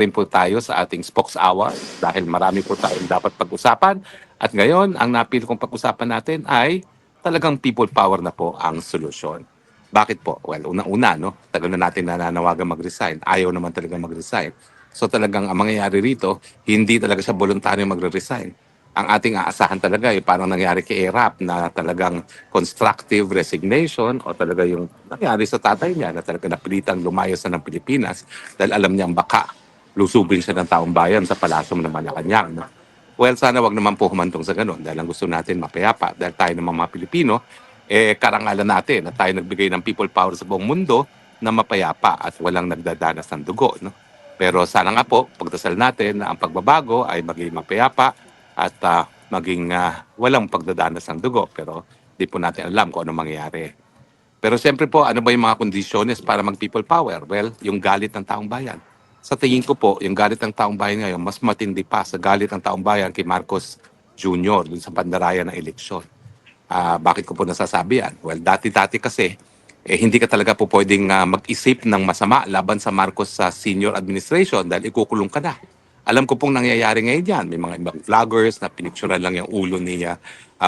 rin po tayo sa ating Spokes Hour dahil marami po tayong dapat pag-usapan. At ngayon, ang napili kong pag-usapan natin ay talagang people power na po ang solusyon. Bakit po? Well, unang-una, no? Tagal na natin nananawagan mag-resign. Ayaw naman talaga mag-resign. So talagang ang mangyayari rito, hindi talaga siya voluntaryo magre-resign. Ang ating aasahan talaga ay parang nangyari kay Erap na talagang constructive resignation o talaga yung nangyari sa tatay niya na talaga napilitang lumayas na ng Pilipinas dahil alam niyang baka lusubin siya ng taong bayan sa palasong ng Malacanang. No? Well, sana wag naman po humantong sa ganun dahil ang gusto natin mapayapa dahil tayo ng mga Pilipino, karangalan natin na tayo nagbigay ng people power sa buong mundo na mapayapa at walang nagdadanas ng dugo. No? Pero sana nga po, pagdasal natin na ang pagbabago ay maging mapayapa at maging walang pagdadanas ng dugo. Pero di po natin alam kung ano mangyayari. Pero siyempre po, ano ba yung mga kondisyones para mag-people power? Well, yung galit ng taong bayan. Sa tingin ko po, yung galit ng taong bayan ngayon, mas matindi pa sa galit ng taong bayan kay Marcos Jr. dun sa pandaraya ng eleksyon. Bakit ko po nasasabi yan? Well, dati-dati kasi, hindi ka talaga po pwedeng mag-isip ng masama laban sa Marcos sa senior administration dahil ikukulong ka na. Alam ko pong nangyayari ngayon yan. May mga ibang vloggers na pinicturean lang yung ulo ni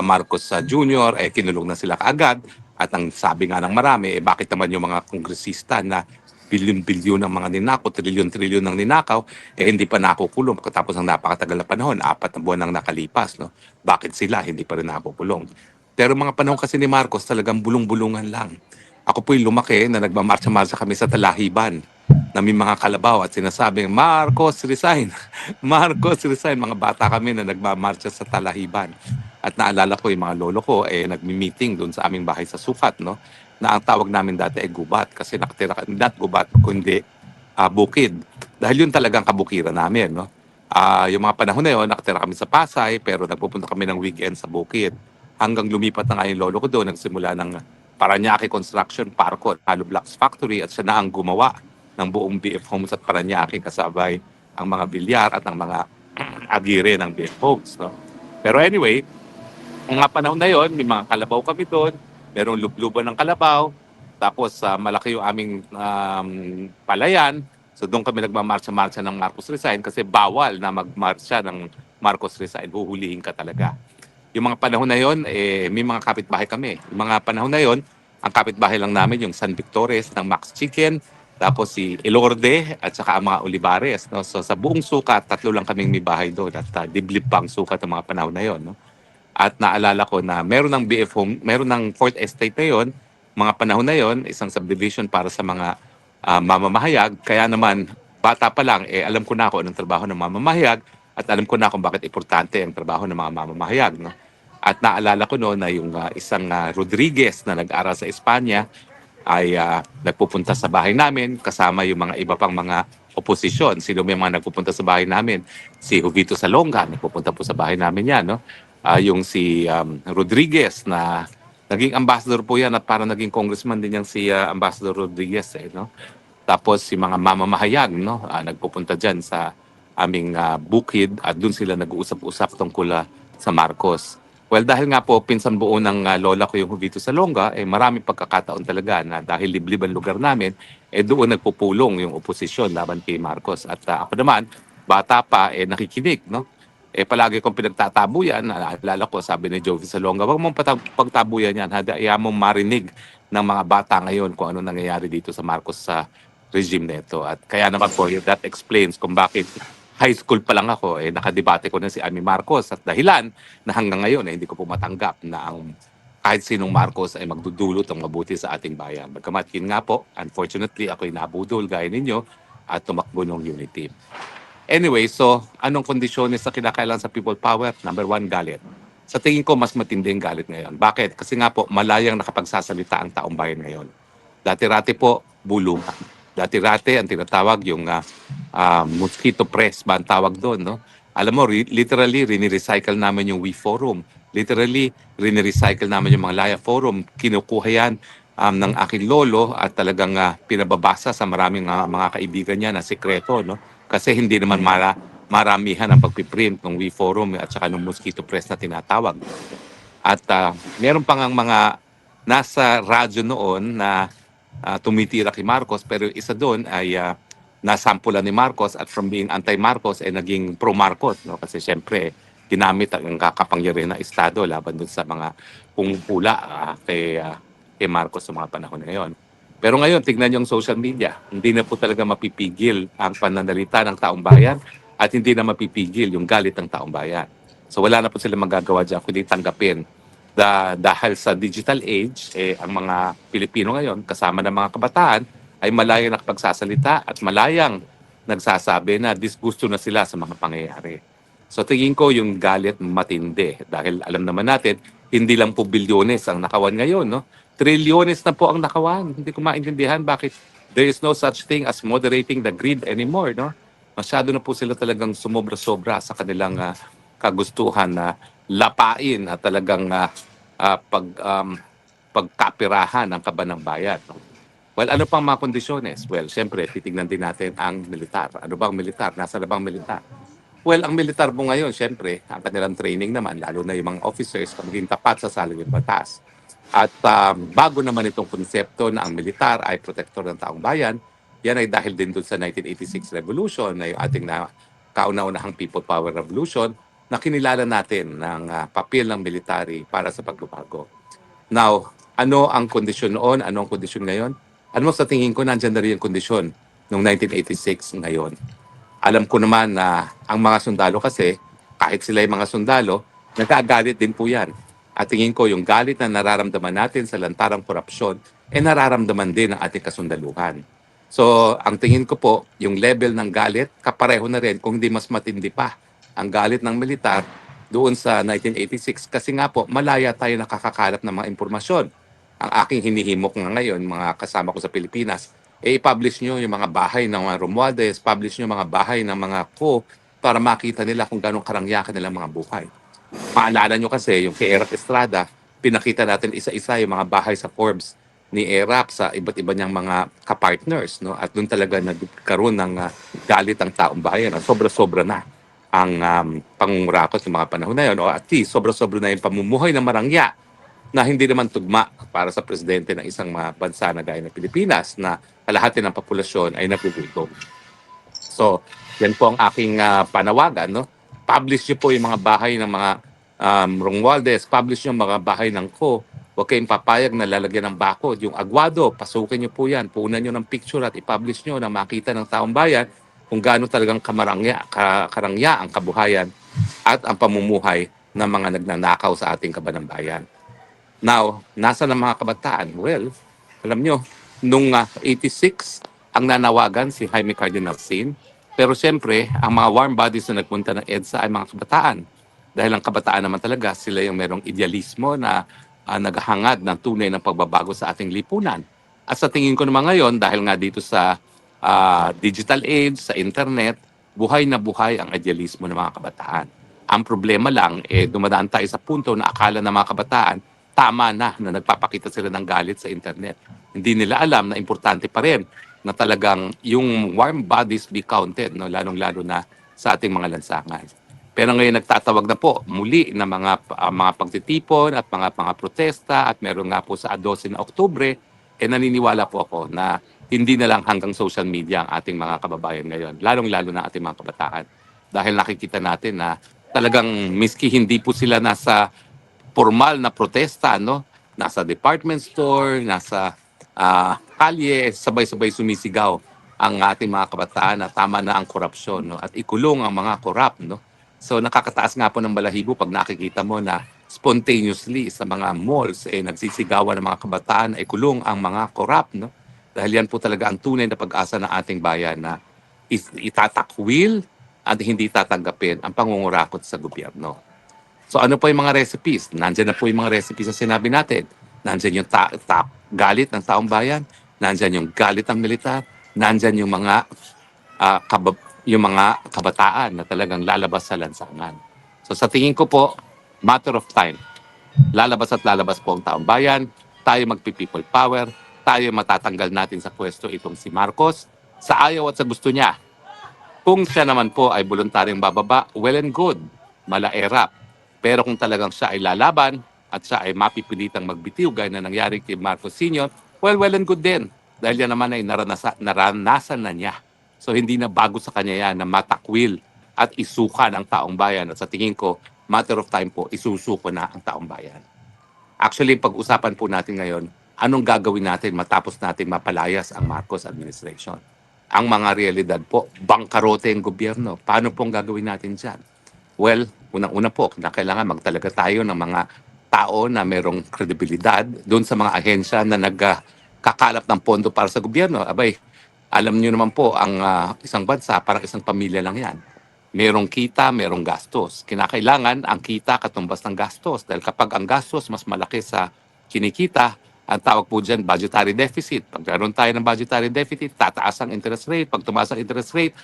Marcos Jr. Kinulong na sila kaagad. At ang sabi nga ng marami, bakit naman yung mga kongresista na bilyon-bilyon ng mga ninakaw, trilyon-trilyon ng ninakaw, hindi pa nakukulong pagkatapos ng napakatagal na panahon, 4 na buwan nang nakalipas. No? Bakit sila hindi pa rin nakukulong? Pero mga panahon kasi ni Marcos talagang bulong-bulungan lang. Ako po'y lumaki na nagmamarcha-marcha kami sa Talahiban na may mga kalabaw at sinasabing, Marcos, resign! Marcos, resign! Mga bata kami na nagmamarcha sa Talahiban. At naalala ko yung mga lolo ko, nagmi-meeting doon sa aming bahay sa Sukat, no? Na ang tawag namin dati ay gubat kasi nakatira kami, not gubat, kundi bukid. Dahil yun talagang kabukiran namin, no? Yung mga panahon na yun, nakatira kami sa Pasay, pero nagpupunta kami ng weekend sa bukid. Hanggang lumipat na nga yung lolo ko doon, nagsimula ng Paranaque Construction Parko, Hollow Blocks Factory, at siya na ang gumawa ng buong BF Homes at Paranaque kasabay ang mga bilyar at ang mga agire ng BF Homes. No? Pero anyway, ang mga panahon na yon, may mga kalabaw kami doon, merong lubluban ng kalabaw, tapos malaki yung aming palayan. So doon kami nagmamarcha-marcha ng Marcos Resign kasi bawal na magmarcha ng Marcos Resign, huhulihin ka talaga. Yung mga panahon na yon, may mga kapitbahay kami. Yung mga panahon na yon, ang kapitbahay lang namin yung San Victores ng Max Chicken, tapos si Elorde at saka ang mga Olivares. No? So sa buong Sukat, 3 lang kaming may bahay doon at diblib pa ang Sukat ng mga panahon na yon. No? At naalala ko na meron ng BF Home, meron ng Fourth Estate na yon, mga panahon na yon, isang subdivision para sa mga mamamahayag. Kaya naman, bata pa lang, alam ko na ako anong trabaho ng mamamahayag at alam ko na kung bakit importante ang trabaho ng mga mamamahayag. No? At naalala ko noon na yung isang Rodriguez na nag-aral sa Espanya ay nagpupunta sa bahay namin kasama yung mga iba pang mga oposisyon. Sino may mga nagpupunta sa bahay namin? Si Jovito Salonga, nagpupunta po sa bahay namin yan. No? Yung si Rodriguez na naging ambassador po yan at parang naging congressman din yan si Ambassador Rodriguez. No? Tapos si mga mamamahayag no? Nagpupunta dyan sa aming bukid at doon sila nag-uusap-usap tungkol sa Marcos. Well, dahil nga po pinsan buo ng lola ko yung Jovito Salonga, marami pagkakataon talaga na dahil liblib ang lugar namin, doon nagpupulong yung oposisyon laban kay Marcos. At ako naman, bata pa, nakikinig, no? Palagi kong pinagtatabuyan, naalala ko, sabi ni Jovi Salonga, wag mong pagtabuyan yan, haya mong marinig ng mga bata ngayon kung ano nangyayari dito sa Marcos sa regime nito. At kaya naman po, that explains kung bakit high school pa lang ako, nakadebate ko na si Amy Marcos at dahilan na hanggang ngayon hindi ko po matanggap na ang kahit sinong Marcos ay magdudulot ng mabuti sa ating bayan. Bagamat yun nga po, unfortunately, ako'y nabudol gaya ninyo at tumakbo ng unity. Anyway, so anong kondisyones na kinakailangan sa people power? Number 1, galit. Sa tingin ko, mas matinding galit ngayon. Bakit? Kasi nga po, malayang nakapagsasalita ang taong bayan ngayon. Dati-rati po, bulungan. Dati-rati, ang tinatawag yung mosquito press ba ang tawag doon, no? Alam mo, literally, rini-recycle namin yung We Forum. Literally, rini-recycle namin yung mga Laya Forum. Kinukuha yan ng aking lolo at talagang pinababasa sa maraming mga kaibigan niya na sekreto, no? Kasi hindi naman maramihan ang pagpiprint ng We Forum at saka ng mosquito press na tinatawag. At meron pang ang mga nasa radyo noon na tumitira kay Marcos pero isa doon ay nasampulan ni Marcos at from being anti-Marcos ay naging pro-Marcos, no? Kasi syempre ginamit ang kakapangyarihan ng Estado laban dun sa mga pumupula kay Marcos sa mga panahon na ngayon. Pero ngayon, tignan niyo ang social media. Hindi na po talaga mapipigil ang pananalita ng taong bayan at hindi na mapipigil yung galit ng taong bayan. So wala na po sila magagawa dyan kundi tanggapin. Dahil sa digital age, ang mga Pilipino ngayon, kasama ng mga kabataan, ay malayang nakapagsasalita at malayang nagsasabi na disgusto na sila sa mga pangyayari. So tingin ko yung galit matindi dahil alam naman natin, hindi lang po bilyones ang nakawan ngayon, no? Trilyones na po ang nakawan. Hindi ko maintindihan bakit there is no such thing as moderating the greed anymore, no? Masyado na po sila talagang sumobra-sobra sa kanilang kagustuhan na lapain at talagang pagkapirahan ng kaban ng bayan. No? Well, ano pang mga kondisyones? Well, siyempre, titignan din natin ang militar. Ano bang militar? Nasa na bang militar? Well, ang militar mo ngayon, siyempre, ang kanilang training naman, lalo na yung mga officers, maging tapat sa salawing batas. At bago naman itong konsepto na ang militar ay protektor ng taong bayan, yan ay dahil din dun sa 1986 Revolution na yung ating kauna-unahang People Power Revolution na kinilala natin ng papel ng military para sa pagbabago. Now, ano ang kondisyon noon? Ano ang kondisyon ngayon? Ano sa tingin ko, nandyan na rin yung kondisyon noong 1986 ngayon. Alam ko naman na ang mga sundalo kasi, kahit sila yung mga sundalo, nagkagalit din po yan. At tingin ko, yung galit na nararamdaman natin sa lantarang korupsyon, nararamdaman din ng ating kasundaluhan. So, ang tingin ko po, yung level ng galit, kapareho na rin, kung hindi mas matindi pa, ang galit ng militar doon sa 1986. Kasi nga po, malaya tayo nakakakalap ng mga impormasyon. Ang aking hinihimok nga ngayon, mga kasama ko sa Pilipinas, i-publish nyo yung mga bahay ng mga Romualdez, publish nyo yung mga bahay ng mga ko para makita nila kung gano'ng karangyakan nilang mga buhay. Paalala nyo kasi, yung kay Erap Estrada, pinakita natin isa-isa yung mga bahay sa Forbes ni Erap sa iba't iba niyang mga kapartners. No? At doon talaga nagkaroon ng galit ang taong bayan. Sobra-sobra na ang pangungurakot ng mga panahon na yun. O at least, sobra-sobra na yung pamumuhay ng marangya na hindi naman tugma para sa presidente ng isang bansa na gaya ng Pilipinas na kalahati ng populasyon ay nagugutom. So, yan po ang aking panawagan. No? Publish niyo po yung mga bahay ng mga Romualdez, publish niyo mga bahay ng ko. Huwag kayong papayag na lalagyan ng bakod. Yung Aguado, pasukin niyo po yan. Punan niyo ng picture at i-publish niyo na makita ng taong bayan kung gaano talagang karangya ang kabuhayan at ang pamumuhay ng mga nagnanakaw sa ating kabanang bayan. Now, nasa ng mga kabataan? Well, alam nyo, nung 86, ang nanawagan si Jaime Cardinal Sin. Pero siyempre, ang mga warm bodies na nagpunta ng EDSA ay mga kabataan. Dahil ang kabataan naman talaga, sila yung merong idealismo na naghahangad ng tunay ng pagbabago sa ating lipunan. At sa tingin ko naman ngayon, dahil nga dito sa digital age, sa internet, buhay na buhay ang idealismo ng mga kabataan. Ang problema lang, dumadaan tayo sa punto na akala ng mga kabataan, tama na nagpapakita sila ng galit sa internet. Hindi nila alam na importante pa rin na talagang yung warm bodies be counted, no? Lalong-lalo na sa ating mga lansangan. Pero ngayon nagtatawag na po muli na mga pagtitipon at mga protesta at meron nga po sa 12 na Oktubre, naniniwala po ako na hindi na lang hanggang social media ang ating mga kababayan ngayon, lalong-lalo na ating mga kabataan. Dahil nakikita natin na talagang miski hindi po sila nasa formal na protesta, no? Nasa department store, nasa kalye, sabay-sabay sumisigaw ang ating mga kabataan na tama na ang korupsyon, no? At ikulong ang mga korap, no? So nakakataas nga po ng balahibo pag nakikita mo na spontaneously sa mga malls nagsisigawan ng mga kabataan na ikulong ang mga korap, no? Dahil yan po talaga ang tunay na pag-asa ng ating bayan na itatakwil at hindi tatanggapin ang pangungurakot sa gobyerno. So ano po yung mga recipes? Nandyan na po yung mga recipes na sinabi natin. Nandyan yung galit ng taong bayan, nandyan yung galit ng militar, nandyan yung yung mga kabataan na talagang lalabas sa lansangan. So sa tingin ko po, matter of time. Lalabas at lalabas po ang taong bayan, tayo magpi-people power, tayo matatanggal natin sa pwesto itong si Marcos sa ayaw at sa gusto niya. Kung siya naman po ay voluntaryong bababa, well and good, malaerap. Pero kung talagang siya ay lalaban at siya ay mapipilitang magbitiw gaya na nangyari kay Marcos Sr., well and good din. Dahil yan naman ay naranasan na niya. So hindi na bago sa kanya yan na matakwil at isuka ng taong bayan. At sa tingin ko, matter of time po, isusuko na ang taong bayan. Actually, pag-usapan po natin ngayon, anong gagawin natin matapos natin mapalayas ang Marcos administration. Ang mga realidad po, bangkarote ang gobyerno. Paano pong gagawin natin dyan? Well, unang-una po, kailangan magtalaga tayo ng mga tao na merong kredibilidad doon sa mga ahensya na nagkakalap ng pondo para sa gobyerno. Abay, alam niyo naman po, ang isang bansa, parang isang pamilya lang yan. Merong kita, merong gastos. Kinakailangan ang kita katumbas ng gastos. Dahil kapag ang gastos mas malaki sa kinikita, ang tawag po dyan, budgetary deficit. Pag meron tayo ng budgetary deficit, tataas ang interest rate. Pag tumaas ang interest rate,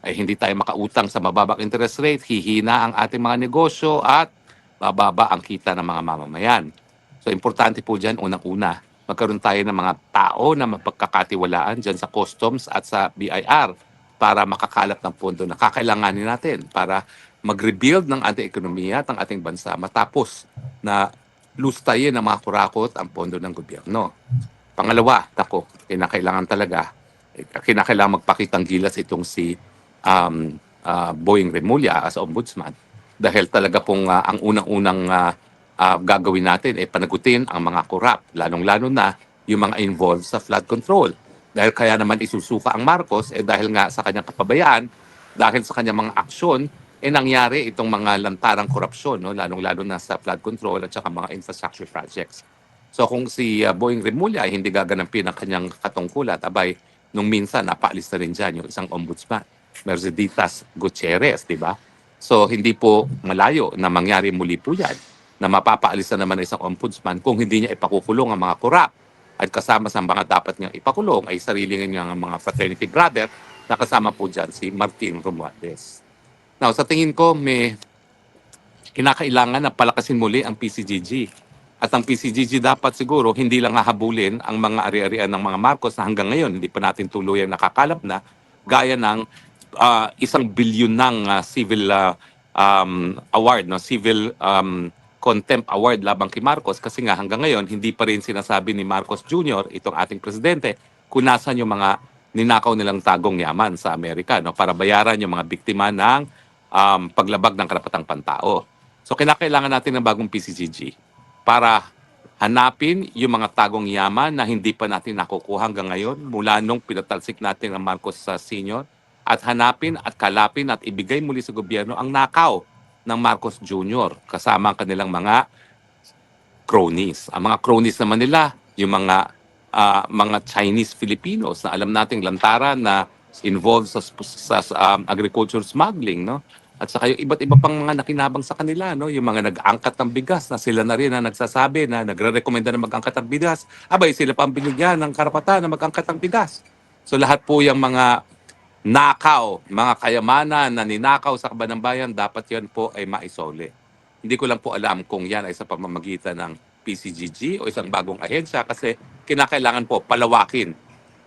ay hindi tayo makautang sa mababang interest rate, hihina ang ating mga negosyo at bababa ang kita ng mga mamamayan. So importante po dyan, unang-una, magkaroon tayo ng mga tao na mapagkakatiwalaan dyan sa customs at sa BIR para makakalap ng pondo na kakailanganin natin para mag-rebuild ng ating ekonomiya at ang ating bansa matapos na lustayin ng mga kurakot ang pondo ng gobyerno. Pangalawa, kinakailangan talaga, kinakailangan magpakitang gilas itong si Boying Remulla as ombudsman dahil talaga pong ang unang-unang gagawin natin ay panagutin ang mga korap, lalong-lalo na yung mga involved sa flood control. Dahil kaya naman isusuka ang Marcos dahil nga sa kanyang kapabayaan, dahil sa kanyang mga aksyon, nangyari itong mga lantarang korupsyon, no? Lalong-lalo na sa flood control at saka mga infrastructure projects. So kung si Boying Remulla ay hindi gaganampin ang kanyang katungkulan, abay, nung minsan napaalis na rin dyan yung isang ombudsman, Merceditas Gutierrez, di ba? So hindi po malayo na mangyari muli po yan na mapapaalis na naman isang ombudsman kung hindi niya ipakukulong ang mga korap. At kasama sa mga dapat niyang ipakulong ay sarili niya ng mga fraternity brother na kasama po dyan si Martin Romualdez. Now, sa tingin ko, may kinakailangan na palakasin muli ang PCGG. At ang PCGG dapat siguro hindi lang hahabulin ang mga ari-arian ng mga Marcos na hanggang ngayon hindi pa natin tuluyang nakakalap na gaya ng 1 bilyon ng civil award, no? Civil contempt award labang kay Marcos kasi nga hanggang ngayon hindi pa rin sinasabi ni Marcos Jr., itong ating presidente, kung nasan yung mga ninakaw nilang tagong yaman sa Amerika, no? Para bayaran yung mga biktima ng paglabag ng karapatang pantao. So kinakailangan natin ng bagong PCGG para hanapin yung mga tagong yaman na hindi pa natin nakukuha hanggang ngayon mula nung pinatalsik natin ang Marcos sa senior at hanapin at kalapin at ibigay muli sa gobyerno ang nakaw ng Marcos Jr. kasama ang kanilang mga cronies. Ang mga cronies naman nila, yung mga Chinese Filipinos na alam nating lantaran na involved sa agriculture smuggling, no? At saka yung iba't iba pang mga nakinabang sa kanila, no? Yung mga nag-angkat ng bigas na sila na rin na nagsasabi na nagre-recommenda na mag-angkat ng bigas. Abay, sila pa ang binigyan ng karapatan na mag-angkat ng bigas. So lahat po yung mga nakaw, mga kayamanan na ninakaw sa kabanang dapat yan po ay maisole. Hindi ko lang po alam kung yan ay sa pamamagitan ng PCGG o isang bagong ahensya kasi kinakailangan po palawakin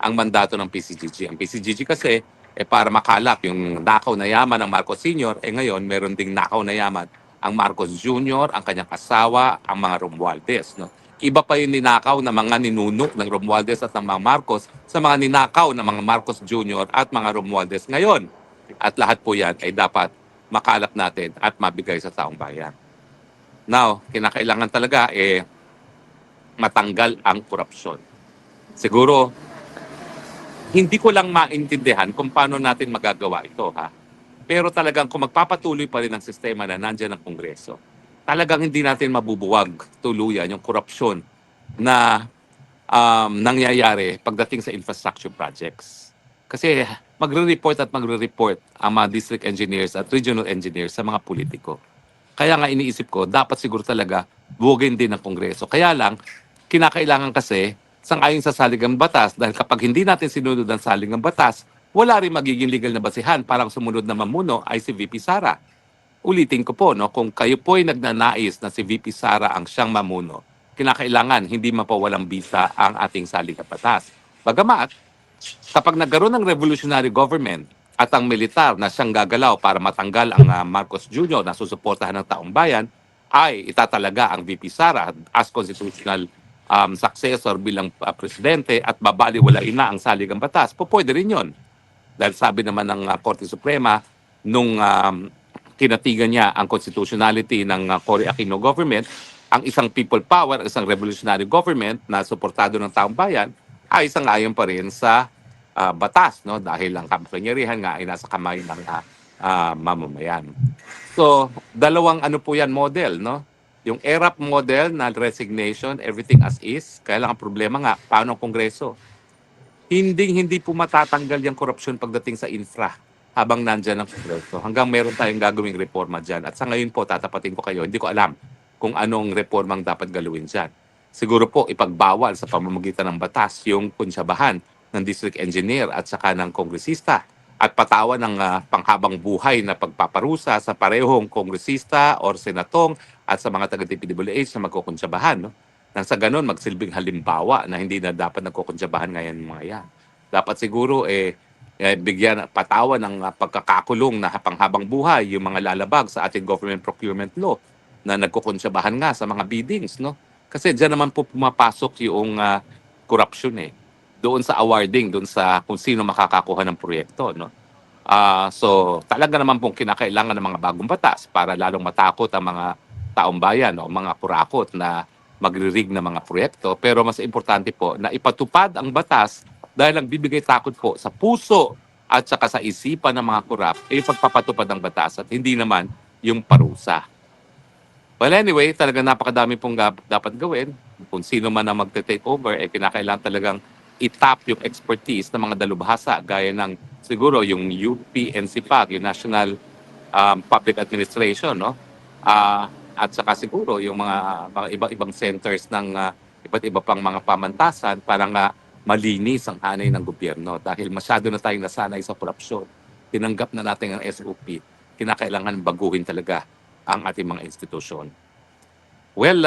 ang mandato ng PCGG. Ang PCGG kasi para makalap yung nakaw na yaman ng Marcos Sr., ngayon meron ding nakaw na yaman ang Marcos Jr., ang kanyang asawa, ang mga Romualdez. No? Iba pa yung ninakaw ng mga ninuno ng Romualdez at ng mga Marcos sa mga ninakaw ng mga Marcos Jr. at mga Romualdez ngayon. At lahat po yan ay dapat makalap natin at mabigay sa taong bayan. Now, kinakailangan talaga matanggal ang korupsyon. Siguro, hindi ko lang maintindihan kung paano natin magagawa ito, ha? Pero talagang kung magpapatuloy pa rin ang sistema na nandyan ang Kongreso, talagang hindi natin mabubuwag tuluyan yung korupsyon na nangyayari pagdating sa infrastructure projects. Kasi magre-report ang mga district engineers at regional engineers sa mga politiko. Kaya nga iniisip ko, dapat siguro talaga buwagin din ng Kongreso. Kaya lang, kinakailangan kasi sang-ayon sa saligang batas dahil kapag hindi natin sinunod ang saligang batas, wala rin magiging legal na basihan parang sumunod na mamuno ay si VP Sara. Ulitin ko po, no, kung kayo po ay nagnanais na si VP Sara ang siyang mamuno, kinakailangan hindi mapawalang bisa ang ating saligang batas. Bagamat, kapag nagkaroon ng revolutionary government at ang militar na siyang gagalaw para matanggal ang Marcos Jr. na susuportahan ng taong bayan, ay itatalaga ang VP Sara as constitutional successor bilang presidente at babaliwalain na ang saligang batas. Pwede rin yun. Dahil sabi naman ng Korte Suprema, nung kinatigan niya ang constitutionality ng Cory Aquino government, ang isang people power, isang revolutionary government na suportado ng taong bayan, ay isang ayon pa rin sa batas, no? Dahil ang kapangyarihan nga ay nasa kamay ng mamamayan. So, dalawang ano po yan model, no? Yung ERAP model na resignation, everything as is, kaya lang ang problema nga, paano ang Kongreso? Hindi po matatanggal yung korupsyon pagdating sa infra habang nandyan ang Kongreso. Hanggang meron tayong gagawing reforma dyan. At sa ngayon po, tatapatin ko kayo, hindi ko alam kung anong reformang dapat galawin dyan. Siguro po, ipagbawal sa pamamagitan ng batas yung kunsyabahan ng district engineer at saka ng kongresista at patawan ng panghabang buhay na pagpaparusa sa parehong kongresista or senatong at sa mga taga-DPWH na magkukunsyabahan. No? Nang sa ganun, magsilbing halimbawa na hindi na dapat nagkukunsyabahan ngayon ng mga yan. Dapat siguro bigyan patawan ng pagkakakulong na panghabang buhay yung mga lalabag sa ating government procurement law na nagkukunsyabahan nga sa mga biddings. No? Kasi diyan naman po pumapasok yung corruption doon sa awarding, doon sa kung sino makakakuha ng proyekto. No? So talaga naman pong kinakailangan ng mga bagong batas para lalong matakot ang mga taong bayan o mga kurakot na magririg na mga proyekto. Pero mas importante po na ipatupad ang batas dahil ang bibigay takot po sa puso at saka sa isipan ng mga kurap ay pagpapatupad ng batas at hindi naman yung parusa. Well, anyway, talagang napakadami pong dapat gawin. Kung sino man ang magte-take over, kinakailangan talagang itap yung expertise ng mga dalubhasa gaya ng siguro yung UP NCPAG, yung National Public Administration, no? At saka siguro yung mga iba-ibang centers ng iba't iba pang mga pamantasan para nga malinis ang hanay ng gobyerno dahil masyado na tayong nasanay sa korupsyon. Tinanggap na natin ang SOP. Kinakailangan baguhin talaga ang ating mga institusyon. Well,